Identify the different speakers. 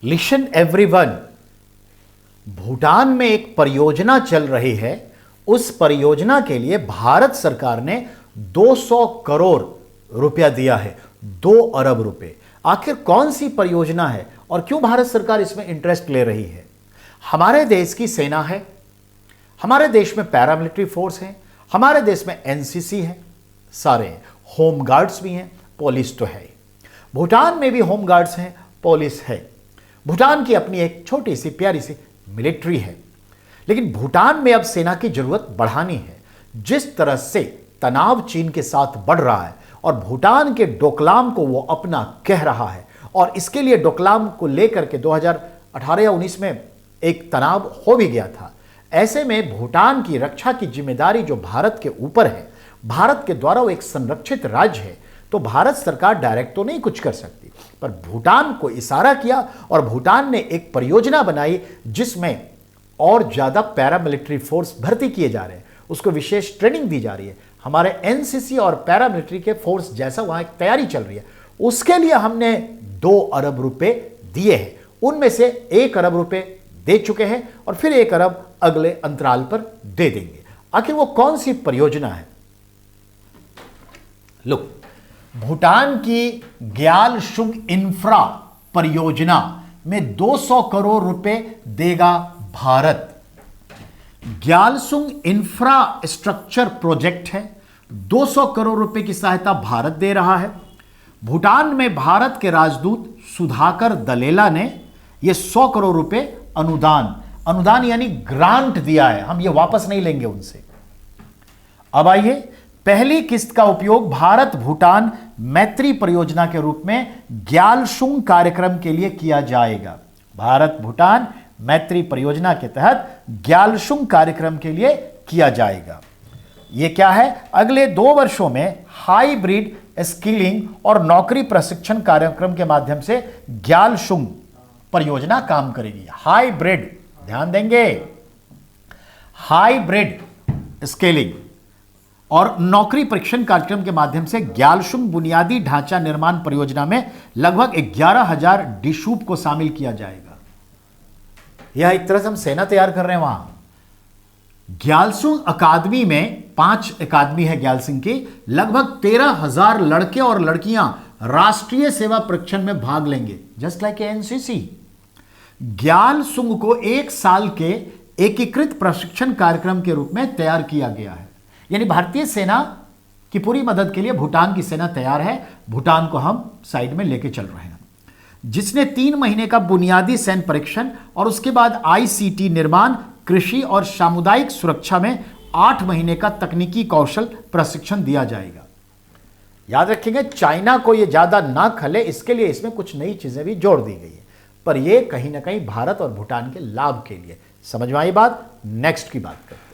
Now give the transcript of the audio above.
Speaker 1: Listen everyone, Bhutan में एक परियोजना चल रही है। उस परियोजना के लिए भारत सरकार ने 200 करोड़ रुपया दिया है, 2 अरब रुपए। आखिर कौन सी परियोजना है और क्यों भारत सरकार इसमें इंटरेस्ट ले रही है? हमारे देश की सेना है, हमारे देश में पैरामिलिट्री फोर्स है, हमारे देश में एनसीसी है, सारे हैं। होम गार्ड्स भी हैं, पुलिस तो है। भूटान में भी होम गार्ड्स हैं, पुलिस है। भूटान की अपनी एक छोटी सी प्यारी सी मिलिट्री है। लेकिन भूटान में अब सेना की जरूरत बढ़ानी है। जिस तरह से तनाव चीन के साथ बढ़ रहा है और भूटान के डोकलाम को वो अपना कह रहा है, और इसके लिए डोकलाम को लेकर के 2018 या 19 में एक तनाव हो भी गया था। ऐसे में भूटान की रक्षा की जिम्मेदारी जो भारत के ऊपर है, भारत के द्वारा वो एक संरक्षित राज्य है, तो भारत सरकार डायरेक्ट तो नहीं कुछ कर सकती, पर भूटान को इशारा किया और भूटान ने एक परियोजना बनाई जिसमें और ज्यादा पैरामिलिट्री फोर्स भर्ती किए जा रहे हैं, उसको विशेष ट्रेनिंग दी जा रही है। हमारे एनसीसी और पैरामिलिट्री के फोर्स जैसा वहां एक तैयारी चल रही है, उसके लिए हमने 2 अरब रुपए दिए हैं। उनमें से 1 अरब रुपए दे चुके हैं और फिर 1 अरब अगले अंतराल पर दे देंगे। आखिर वो कौन सी परियोजना है? लो, भूटान की ग्यालसुंग इंफ्रा परियोजना में 200 करोड़ रुपए देगा भारत। ग्यालसुंग इंफ्रास्ट्रक्चर प्रोजेक्ट है, 200 करोड़ रुपए की सहायता भारत दे रहा है। भूटान में भारत के राजदूत सुधाकर दलेला ने यह 100 करोड़ रुपए अनुदान यानी ग्रांट दिया है। हम ये वापस नहीं लेंगे उनसे। अब आइए, पहली किस्त का उपयोग भारत भूटान मैत्री परियोजना के रूप में ग्यालसुंग कार्यक्रम के लिए किया जाएगा। भारत भूटान मैत्री परियोजना के तहत ग्यालसुंग कार्यक्रम के लिए किया जाएगा। यह क्या है? अगले 2 वर्षों में हाइब्रिड स्किलिंग और नौकरी प्रशिक्षण कार्यक्रम के माध्यम से ग्यालसुंग परियोजना काम करेगी। हाइब्रिड, ध्यान देंगे, हाइब्रिड स्केलिंग और नौकरी प्रशिक्षण कार्यक्रम के माध्यम से ग्यालसुंग बुनियादी ढांचा निर्माण परियोजना में लगभग 11,000 डिशूप को शामिल किया जाएगा। यह एक तरह से हम सेना तैयार कर रहे हैं वहां। ग्यालसुंग अकादमी में 5 अकादमी है ग्यालसुंग की, लगभग 13,000 लड़के और लड़कियां राष्ट्रीय सेवा प्रशिक्षण में भाग लेंगे, जस्ट लाइक एनसीसी। ग्यालसुंग को 1 साल के एकीकृत प्रशिक्षण कार्यक्रम के रूप में तैयार किया गया है। यानी भारतीय सेना की पूरी मदद के लिए भूटान की सेना तैयार है। भूटान को हम साइड में लेके चल रहे हैं, जिसने 3 महीने का बुनियादी सैन्य परीक्षण और उसके बाद आईसीटी निर्माण, कृषि और सामुदायिक सुरक्षा में 8 महीने का तकनीकी कौशल प्रशिक्षण दिया जाएगा। याद रखेंगे, चाइना को यह ज्यादा ना खले, इसके लिए इसमें कुछ नई चीजें भी जोड़ दी गई है, पर यह कहीं ना कहीं भारत और भूटान के लाभ के लिए। समझ में आई बात? नेक्स्ट की बात करें।